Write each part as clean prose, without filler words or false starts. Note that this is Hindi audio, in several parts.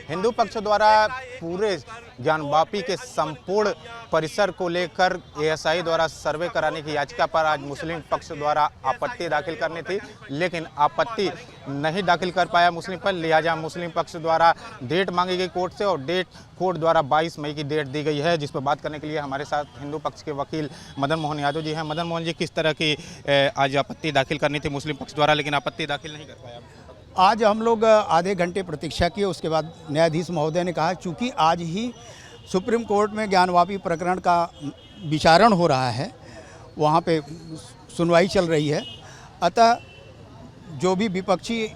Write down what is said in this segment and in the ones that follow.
हिंदू पक्ष द्वारा पूरे ज्ञानवापी के संपूर्ण परिसर को लेकर एएसआई द्वारा सर्वे कराने की याचिका पर आज मुस्लिम पक्ष द्वारा आपत्ति दाखिल करनी थी, लेकिन आपत्ति नहीं दाखिल कर पाया मुस्लिम पक्ष। लिहाजा मुस्लिम पक्ष द्वारा डेट मांगी गई कोर्ट से और डेट कोर्ट द्वारा 22 मई की डेट दी गई है, जिस पर बात करने के लिए हमारे साथ हिंदू पक्ष के वकील मदन मोहन यादव जी हैं। मदन मोहन जी, किस तरह की आज आपत्ति दाखिल करनी थी मुस्लिम पक्ष द्वारा, लेकिन आपत्ति दाखिल नहीं कर पाया? आज हम लोग आधे घंटे प्रतीक्षा किए, उसके बाद न्यायाधीश महोदय ने कहा चूँकि आज ही सुप्रीम कोर्ट में ज्ञानवापी प्रकरण का विचारण हो रहा है, वहाँ पे सुनवाई चल रही है, अतः जो भी विपक्षी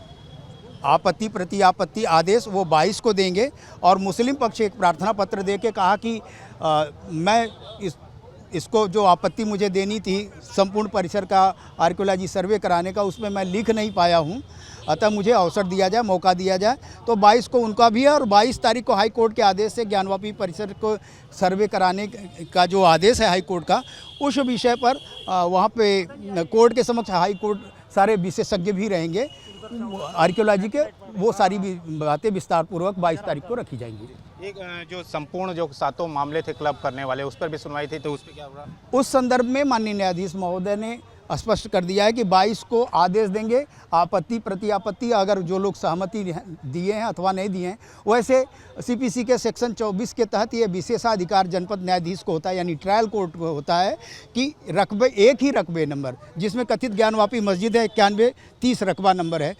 आपत्ति प्रति आपत्ति आदेश वो 22 को देंगे। और मुस्लिम पक्ष एक प्रार्थना पत्र दे के कहा कि मैं इसको जो आपत्ति मुझे देनी थी संपूर्ण परिसर का आर्कियोलॉजी सर्वे कराने का, उसमें मैं लिख नहीं पाया हूं, अतः मुझे अवसर दिया जाए, मौका दिया जाए। तो 22 को उनका भी है और 22 तारीख को हाई कोर्ट के आदेश से ज्ञानवापी परिसर को सर्वे कराने का जो आदेश है हाई कोर्ट का, उस विषय पर वहाँ पे कोर्ट के समक्ष हाई कोर्ट सारे विशेषज्ञ भी रहेंगे, आर्कियोलॉजी के, वो सारी भी बातें विस्तार पूर्वक 22 तारीख को रखी जाएंगी। एक जो संपूर्ण जो 7 मामले थे क्लब करने वाले, उस पर भी सुनवाई थी, तो उस पर क्या हुआ? उस संदर्भ में माननीय न्यायाधीश महोदय ने स्पष्ट कर दिया है कि 22 को आदेश देंगे। आपत्ति प्रति आपत्ति अगर जो लोग सहमति दिए हैं अथवा नहीं दिए हैं, वैसे सीपीसी के सेक्शन 24 के तहत ये विशेषाधिकार जनपद न्यायाधीश को होता है, यानी ट्रायल कोर्ट को होता है कि रकबे, एक ही रकबे नंबर जिसमें कथित ज्ञानवापी मस्जिद है 91 30 रकबा नंबर है,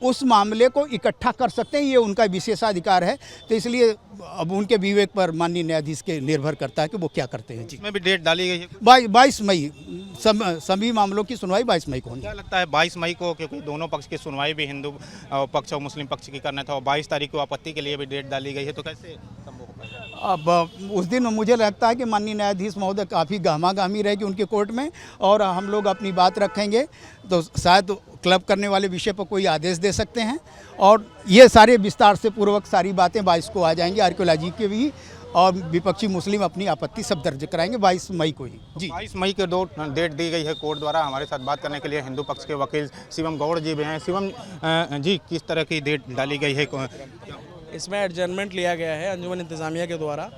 उस मामले को इकट्ठा कर सकते हैं, ये उनका विशेषाधिकार है। तो इसलिए अब उनके विवेक पर माननीय न्यायाधीश के निर्भर करता है कि वो क्या करते हैं। जी, इसमें भी डेट डाली गई है 22 मई, सभी मामलों की सुनवाई 22 मई को होगी। क्या लगता है 22 मई को, क्योंकि दोनों पक्ष की सुनवाई भी हिंदू पक्ष और मुस्लिम पक्ष की करना था, और 22 तारीख को आपत्ति के लिए भी डेट डाली गई है, तो कैसे संभव हो पाएगा? अब उस दिन मुझे लगता है कि माननीय न्यायाधीश महोदय काफ़ी गहमागहमी रहेगी उनके कोर्ट में, और हम लोग अपनी बात रखेंगे, तो शायद क्लब करने वाले विषय पर कोई आदेश दे सकते हैं, और ये सारे विस्तार से पूर्वक सारी बातें 22 को आ जाएंगी, आर्कियोलॉजी के भी, और विपक्षी मुस्लिम अपनी आपत्ति सब दर्ज कराएंगे 22 मई को ही। जी, 22 मई के डेट दी गई है कोर्ट द्वारा। हमारे साथ बात करने के लिए हिंदू पक्ष के वकील शिवम गौड़ जी भी हैं। शिवम जी, किस तरह की डेट डाली गई है? इसमें एडजर्नमेंट लिया गया है अंजुमन इंतज़ामिया के द्वारा,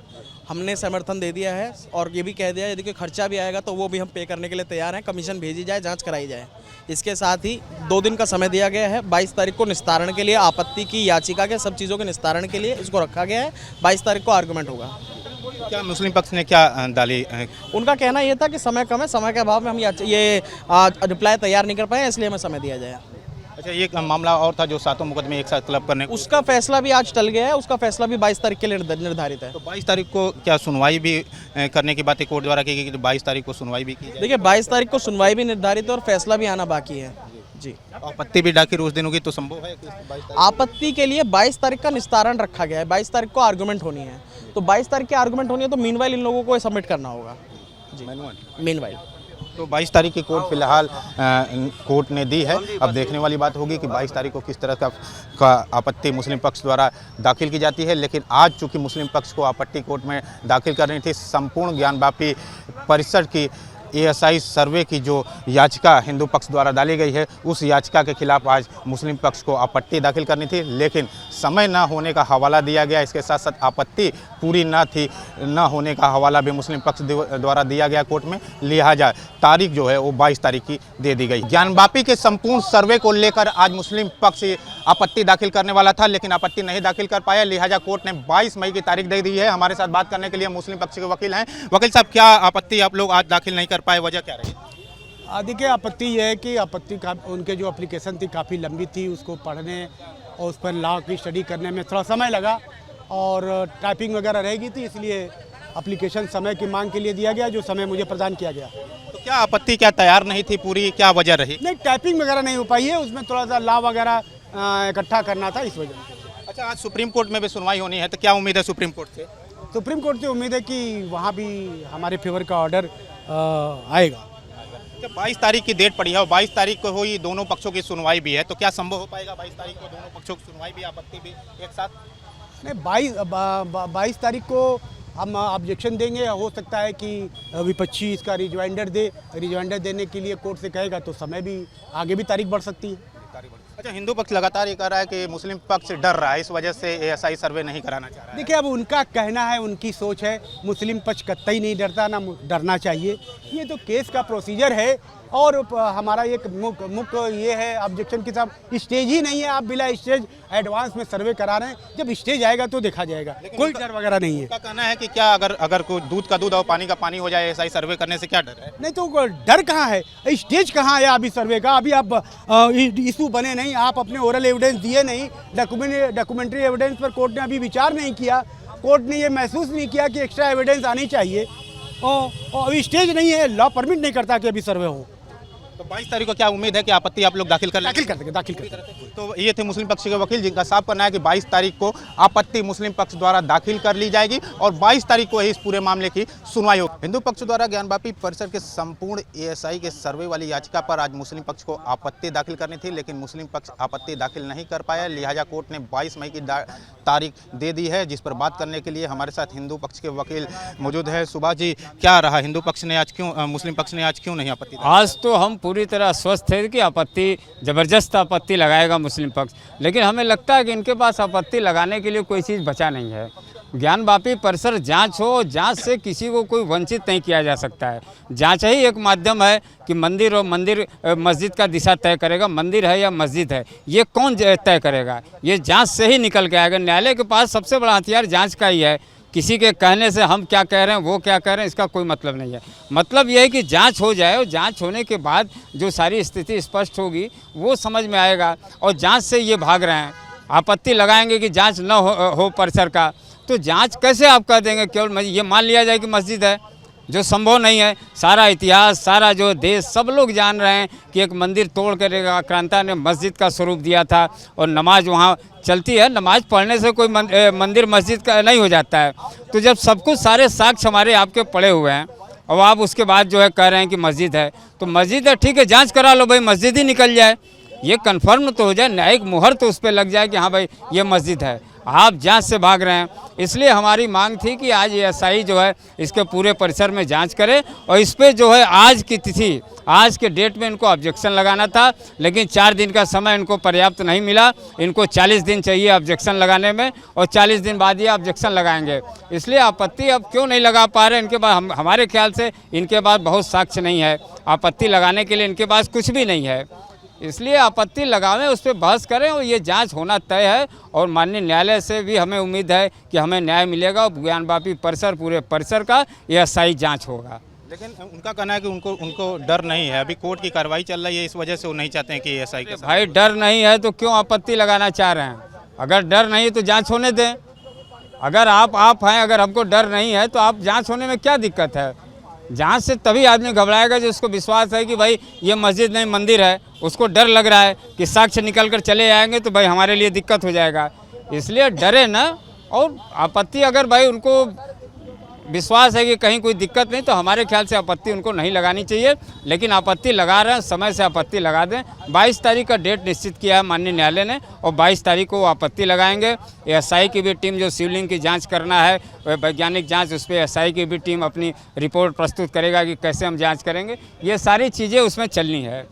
हमने समर्थन दे दिया है और ये भी कह दिया है यदि कोई खर्चा भी आएगा तो वो भी हम पे करने के लिए तैयार हैं, कमीशन भेजी जाए, जांच कराई जाए। इसके साथ ही 2 दिन का समय दिया गया है, 22 तारीख को निस्तारण के लिए, आपत्ति की याचिका के सब चीज़ों के निस्तारण के लिए इसको रखा गया है। 22 तारीख को आर्गूमेंट होगा। क्या मुस्लिम पक्ष ने क्या डाली? उनका कहना ये था कि समय कम है, समय के अभाव में हम ये रिप्लाई तैयार नहीं कर पाए, इसलिए हमें समय दिया जाए। अच्छा, ये मामला और था जो 7 मुकदमे एक साथ क्लब करने, उसका फैसला भी आज टल गया है, उसका फैसला भी 22 तारीख के लिए निर्धारित है। तो 22 तारीख को क्या सुनवाई भी करने की बातें कोर्ट द्वारा की गई, तो 22 तारीख को सुनवाई भी की जाए? देखिए, 22 तारीख को सुनवाई भी निर्धारित है और फैसला भी आना बाकी है। जी, आपत्ति भी दाखिल उस दिन होगी, तो संभव है? आपत्ति के लिए 22 तारीख का निस्तारण रखा गया है, 22 तारीख को आर्गूमेंट होनी है, तो 22 तारीख की आर्गूमेंट होनी है, तो मीनवाइल इन लोगों को सबमिट करना होगा। जी, मीनवाइल तो 22 तारीख की कोर्ट फिलहाल कोर्ट ने दी है। अब देखने वाली बात होगी कि 22 तारीख को किस तरह का आपत्ति मुस्लिम पक्ष द्वारा दाखिल की जाती है। लेकिन आज चूंकि मुस्लिम पक्ष को आपत्ति कोर्ट में दाखिल करनी थी, संपूर्ण ज्ञानवापी परिसर की एएसआई सर्वे की जो याचिका हिंदू पक्ष द्वारा डाली गई है, उस याचिका के खिलाफ आज मुस्लिम पक्ष को आपत्ति दाखिल करनी थी, लेकिन समय न होने का हवाला दिया गया। इसके साथ साथ आपत्ति पूरी न होने का हवाला भी मुस्लिम पक्ष द्वारा दिया गया कोर्ट में। लिहाजा तारीख जो है वो 22 तारीख की दे दी गई। ज्ञानवापी के संपूर्ण सर्वे को लेकर आज मुस्लिम पक्ष आपत्ति दाखिल करने वाला था, लेकिन आपत्ति नहीं दाखिल कर पाया। लिहाजा कोर्ट ने 22 मई की तारीख दे दी है। हमारे साथ बात करने के लिए मुस्लिम पक्ष के वकील हैं। वकील साहब, क्या आपत्ति आप लोग आज दाखिल नहीं कर पाए, वजह क्या रही? देखिए, आपत्ति यह है कि आपत्ति का उनके जो एप्लीकेशन थी काफ़ी लंबी थी, उसको पढ़ने और उस पर लॉ की स्टडी करने में थोड़ा समय लगा और टाइपिंग वगैरह रहेगी थी, इसलिए एप्लीकेशन समय की मांग के लिए दिया गया, जो समय मुझे प्रदान किया गया। तो क्या आपत्ति क्या तैयार नहीं थी पूरी, क्या वजह रही? नहीं, टाइपिंग वगैरह नहीं हो पाई है, उसमें थोड़ा सा लॉ वगैरह इकट्ठा करना था, इस वजह से। अच्छा, आज सुप्रीम कोर्ट में भी सुनवाई होनी है, तो क्या उम्मीद है सुप्रीम कोर्ट से? सुप्रीम कोर्ट से उम्मीद है कि वहाँ भी हमारे फेवर का ऑर्डर आएगा। 22 तारीख की डेट पड़ी है और 22 तारीख को हुई दोनों पक्षों की सुनवाई भी है, तो क्या संभव हो पाएगा 22 तारीख को दोनों पक्षों की सुनवाई भी आपत्ति भी एक साथ? नहीं, 22 तारीख को हम ऑब्जेक्शन देंगे। हो सकता है कि विपक्षी इसका रिजवाइंडर देने के लिए कोर्ट से कहेगा, तो समय भी आगे भी तारीख बढ़ सकती है। अच्छा, हिंदू पक्ष लगातार ये कह रहा है कि मुस्लिम पक्ष डर रहा है, इस वजह से एएसआई सर्वे नहीं कराना चाह रहा है। देखिए, अब उनका कहना है, उनकी सोच है, मुस्लिम पक्ष कतई नहीं डरता, ना डरना चाहिए। ये तो केस का प्रोसीजर है और हमारा एक मुख्य ये है ऑब्जेक्शन कि साहब स्टेज ही नहीं है, आप बिला स्टेज एडवांस में सर्वे करा रहे हैं। जब स्टेज आएगा तो देखा जाएगा, कोई डर वगैरह नहीं है। उनका कहना है कि क्या अगर कोई दूध का दूध और पानी का पानी हो जाए एएसआई सर्वे करने से क्या डर है? नहीं तो डर कहाँ है, स्टेज कहाँ है अभी सर्वे का? अभी आप इशू बने नहीं, आप अपने ओरल एविडेंस दिए नहीं, डॉक्यूमेंट्री एविडेंस पर कोर्ट ने अभी विचार नहीं किया, कोर्ट ने ये महसूस नहीं किया कि एक्स्ट्रा एविडेंस आनी चाहिए और अभी स्टेज नहीं है, लॉ परमिट नहीं करता कि अभी सर्वे हो। तो 22 तारीख को क्या उम्मीद है कि आपत्ति आप लोग दाखिल कर दाखिल कर देंगे। तो ये थे मुस्लिम पक्ष के वकील, जिनका साफ कहना है कि 22 तारीख को आपत्ति मुस्लिम पक्ष द्वारा दाखिल कर ली जाएगी और 22 तारीख को ही इस पूरे मामले की सुनवाई होगी। हिंदू पक्ष द्वारा ज्ञानवापी परिसर के संपूर्ण एएसआई के सर्वे वाली याचिका पर आज मुस्लिम पक्ष को आपत्ति दाखिल करनी थी, लेकिन मुस्लिम पक्ष आपत्ति दाखिल नहीं कर पाया, लिहाजा कोर्ट ने 22 मई की तारीख दे दी है, जिस पर बात करने के लिए हमारे साथ हिंदू पक्ष के वकील मौजूद है। सुभाष जी, क्या रहा हिंदू पक्ष ने आज क्यों, मुस्लिम पक्ष ने आज क्यों नहीं आपत्ति? आज तो हम पूरी तरह स्वस्थ थे कि आपत्ति, जबरदस्त आपत्ति लगाएगा मुस्लिम पक्ष, लेकिन हमें लगता है कि इनके पास आपत्ति लगाने के लिए कोई चीज़ बचा नहीं है। ज्ञानवापी परिसर जांच हो, जांच से किसी को कोई वंचित नहीं किया जा सकता है। जांच ही एक माध्यम है कि मंदिर और मस्जिद का दिशा तय करेगा, मंदिर है या मस्जिद है, ये कौन तय करेगा? ये जांच से ही निकल के आएगा। न्यायालय के पास सबसे बड़ा हथियार जांच का ही है। किसी के कहने से हम क्या कह रहे हैं, वो क्या कह रहे हैं, इसका कोई मतलब नहीं है। मतलब यह है कि जांच हो जाए और जांच होने के बाद जो सारी स्थिति स्पष्ट होगी वो समझ में आएगा। और जांच से ये भाग रहे हैं, आपत्ति लगाएंगे कि जांच न हो परिसर का, तो जांच कैसे आप कह देंगे? केवल ये मान लिया जाए कि मस्जिद है, जो संभव नहीं है। सारा इतिहास, सारा जो देश, सब लोग जान रहे हैं कि एक मंदिर तोड़ कर एक आक्रांता ने मस्जिद का स्वरूप दिया था और नमाज वहाँ चलती है। नमाज पढ़ने से कोई मंदिर मस्जिद का नहीं हो जाता है। तो जब सब कुछ सारे साक्ष्य हमारे आपके पड़े हुए हैं और आप उसके बाद जो है कह रहे हैं कि मस्जिद है, तो मस्जिद है, ठीक है, जांच करा लो भाई, मस्जिद ही निकल जाए, ये कन्फर्म तो हो जाए, न्यायिक मुहर तो उस पर लग जाए कि हाँ भाई ये मस्जिद है। आप जांच से भाग रहे हैं, इसलिए हमारी मांग थी कि आज एएसआई जो है इसके पूरे परिसर में जांच करे और इस पर जो है आज की तिथि, आज के डेट में इनको ऑब्जेक्शन लगाना था, लेकिन 4 दिन का समय इनको पर्याप्त नहीं मिला। इनको 40 दिन चाहिए ऑब्जेक्शन लगाने में और 40 दिन बाद ये ऑब्जेक्शन लगाएंगे। इसलिए आपत्ति अब क्यों नहीं लगा पा रहे इनके पास? हमारे ख्याल से इनके पास बहुत साक्ष्य नहीं है, आपत्ति लगाने के लिए इनके पास कुछ भी नहीं है। इसलिए आपत्ति लगावें, उस पर बहस करें और ये जांच होना तय है। और माननीय न्यायालय से भी हमें उम्मीद है कि हमें न्याय मिलेगा और ज्ञानवापी परिसर, पूरे परिसर का एएसआई जांच होगा। लेकिन उनका कहना है कि उनको डर नहीं है, अभी कोर्ट की कार्रवाई चल रही है, इस वजह से वो नहीं चाहते हैं कि एएसआई के। भाई डर नहीं है तो क्यों आपत्ति लगाना चाह रहे हैं? अगर डर नहीं है तो जाँच होने दें। अगर आप हैं, अगर हमको डर नहीं है तो आप जाँच होने में क्या दिक्कत है? जांच से तभी आदमी घबराएगा जो उसको विश्वास है कि भाई ये मस्जिद नहीं मंदिर है। उसको डर लग रहा है कि साक्ष्य निकल कर चले आएंगे तो भाई हमारे लिए दिक्कत हो जाएगा, इसलिए डरे ना। और आपत्ति अगर भाई उनको विश्वास है कि कहीं कोई दिक्कत नहीं, तो हमारे ख्याल से आपत्ति उनको नहीं लगानी चाहिए। लेकिन आपत्ति लगा रहे हैं, समय से आपत्ति लगा दें। 22 तारीख का डेट निश्चित किया है माननीय न्यायालय ने और 22 तारीख को आपत्ति लगाएंगे। एएसआई की भी टीम जो शिवलिंग की जांच करना है, वैज्ञानिक जांच, उस पर एएसआई की भी टीम अपनी रिपोर्ट प्रस्तुत करेगा कि कैसे हम जाँच करेंगे। ये सारी चीज़ें उसमें चलनी है।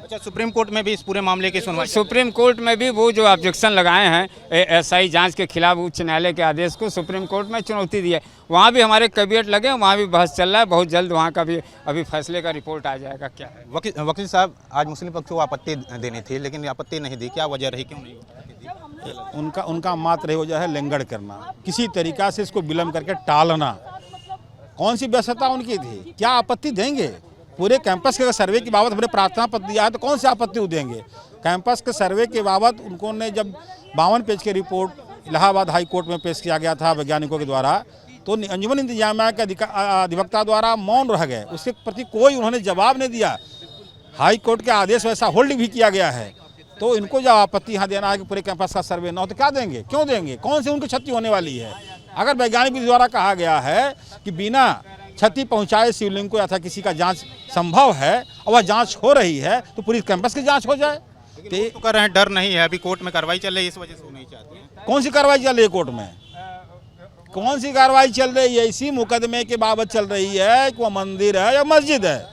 अच्छा, सुप्रीम कोर्ट में भी इस पूरे मामले की सुनवाई? सुप्रीम कोर्ट में भी वो जो ऑब्जेक्शन लगाए हैं एएसआई जांच के खिलाफ उच्च न्यायालय के आदेश को, सुप्रीम कोर्ट में चुनौती दी है। वहाँ भी हमारे कैबिनेट लगे हैं, वहाँ भी बहस चल रहा है। बहुत जल्द वहाँ का भी अभी फैसले का रिपोर्ट आ जाएगा। क्या है वकील साहब, आज मुस्लिम पक्ष को आपत्ति देनी थी लेकिन आपत्ति नहीं दी, क्या वजह रही, क्यों नहीं? उनका मात्र ये वजह है लेंगड़ करना, किसी तरीका से इसको विलम्ब करके टालना। कौन सी व्यस्तता उनकी थी? क्या आपत्ति देंगे? पूरे कैंपस के सर्वे की बाबत हमने प्रार्थना पत्र दिया है, तो कौन सी आपत्ति वो देंगे? कैंपस के सर्वे के बाबत उन्होंने जब 52 पेज की रिपोर्ट इलाहाबाद हाई कोर्ट में पेश किया गया था वैज्ञानिकों के द्वारा, तो अंजुमन इंतजामिया के अधिवक्ता द्वारा मौन रह गए, उसके प्रति कोई उन्होंने जवाब नहीं दिया। हाई कोर्ट के आदेश वैसा होल्ड भी किया गया है। तो इनको जब आपत्ति यहाँ देना है कि पूरे कैंपस का सर्वे न हो, तो क्या देंगे, क्यों देंगे? कौन सी उनकी क्षति होने वाली है? अगर वैज्ञानिक द्वारा कहा गया है कि बिना क्षति पहुंचाए शिवलिंग को या था किसी का जांच संभव है और वह जांच हो रही है, तो पूरी कैंपस की जांच हो जाए। तो कर रहे हैं डर नहीं है, अभी कोर्ट में कार्रवाई चल रही है, इस वजह से वो नहीं चाहते हैं। कौन सी कार्रवाई चल रही है कोर्ट में? कौन सी कार्रवाई चल रही है? इसी मुकदमे के बाबत चल रही है कि वह मंदिर है या मस्जिद है।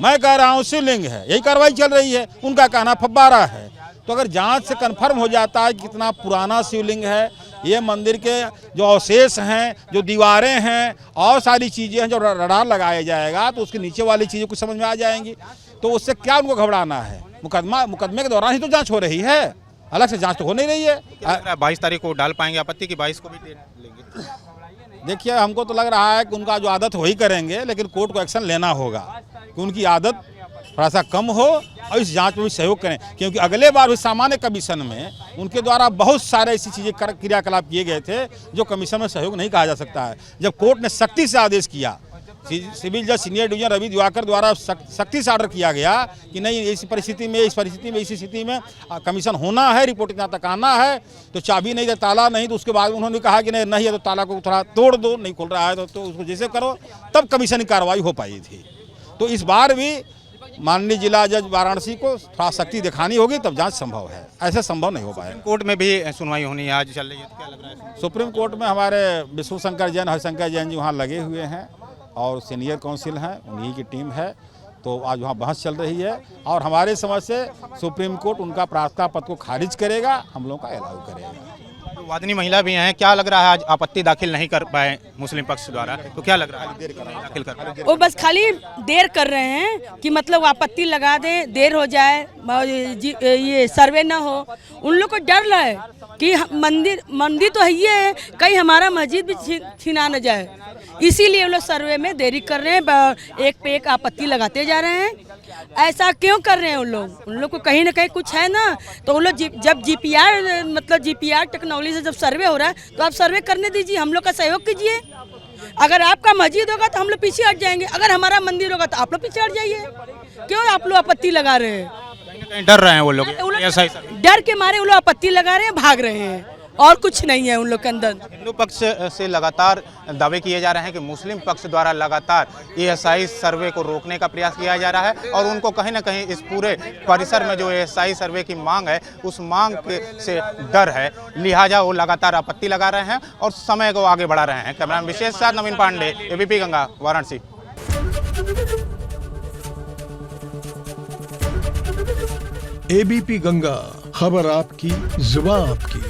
मैं कह रहा हूँ शिवलिंग है, यही कार्रवाई चल रही है। उनका कहना फव्वारा है। तो अगर जांच से कंफर्म हो जाता है कि कितना पुराना शिवलिंग है, ये मंदिर के जो अवशेष हैं, जो दीवारें हैं और सारी चीज़ें हैं, जो रडार लगाया जाएगा तो उसके नीचे वाली चीज़ें कुछ समझ में आ जाएंगी। तो उससे क्या उनको घबराना है? मुकदमे के दौरान ही तो जांच हो रही है, अलग से जांच तो हो नहीं रही है। 22 तारीख को डाल पाएंगे आपत्ति की 22 को भी दे लेंगे? देखिए, हमको तो लग रहा है कि उनका जो आदत वही करेंगे, लेकिन कोर्ट को एक्शन लेना होगा कि उनकी आदत थोड़ा सा कम हो और इस जांच में भी सहयोग करें, क्योंकि अगले बार भी सामान्य कमीशन में उनके द्वारा बहुत सारे ऐसी चीज़ें क्रियाकलाप किए गए थे जो कमीशन में सहयोग नहीं कहा जा सकता है। जब कोर्ट ने सख्ती से आदेश किया, सिविल जज सीनियर डिवीजन रवि दिवाकर द्वारा सख्ती से ऑर्डर किया गया कि नहीं, इस परिस्थिति में इसी स्थिति में कमीशन होना है, रिपोर्ट इतना तक आना है, तो चाबी नहीं, तो ताला नहीं। तो उसके बाद उन्होंने कहा कि नहीं है तो ताला को थोड़ा तोड़ दो, नहीं खुल रहा है तो उसको जैसे करो, तब कमीशन की कार्रवाई हो पाई थी। तो इस बार भी माननीय जिला जज वाराणसी को थोड़ा सख्ती दिखानी होगी, तब जांच संभव है, ऐसे संभव नहीं हो पाएगा। कोर्ट में भी सुनवाई होनी है, आज चल रही है, तो क्या लग रहा है? सुप्रीम कोर्ट में हमारे विष्णु शंकर जैन, हरिशंकर जैन जी वहाँ लगे हुए हैं और सीनियर काउंसिल हैं, उन्हीं की टीम है। तो आज वहाँ बहस चल रही है और हमारे समझ से सुप्रीम कोर्ट उनका प्रार्थना पत्र को खारिज करेगा, हम लोगों का अलाउ करेगा। तो वादनी महिला भी हैं, क्या लग रहा है आज आपत्ति दाखिल नहीं कर पाए मुस्लिम पक्ष द्वारा, तो क्या लग रहा है दाखिल कर पाए? वो बस खाली देर कर रहे हैं कि मतलब आपत्ति लगा दें, देर हो जाए, ये सर्वे ना हो। उन लोग को डर है कि मंदिर तो है ही है, कहीं हमारा मस्जिद भी छीना न जाए, इसीलिए वो लोग सर्वे में देरी कर रहे हैं, एक पे एक आपत्ति लगाते जा रहे हैं। ऐसा क्यों कर रहे हैं उन लोग को कहीं ना कहीं कुछ है ना। तो उन लोग जब जीपीआर टेक्नोलॉजी से जब सर्वे हो रहा है तो आप सर्वे करने दीजिए, हम लोग का सहयोग कीजिए। अगर आपका मस्जिद होगा तो हम लोग पीछे हट जाएंगे, अगर हमारा मंदिर होगा तो आप लोग पीछे हट जाइए। क्यों आप लोग आपत्ति लगा रहे हैं? कहीं डर रहे हैं वो लोग, डर के मारे वो लोग आपत्ति लगा रहे हैं, भाग रहे हैं, और कुछ नहीं है उन लोग के अंदर। हिंदू पक्ष से लगातार दावे किए जा रहे हैं कि मुस्लिम पक्ष द्वारा लगातार एएसआई सर्वे को रोकने का प्रयास किया जा रहा है और उनको कहीं ना कहीं इस पूरे परिसर में जो एएसआई सर्वे की मांग है उस मांग से डर है, लिहाजा वो लगातार आपत्ति लगा रहे हैं और समय को आगे बढ़ा रहे हैं। कैमरामैन विशेष साथ नवीन पांडे, एबीपी गंगा, वाराणसी। एबीपी गंगा, खबर आपकी, जुबान आपकी।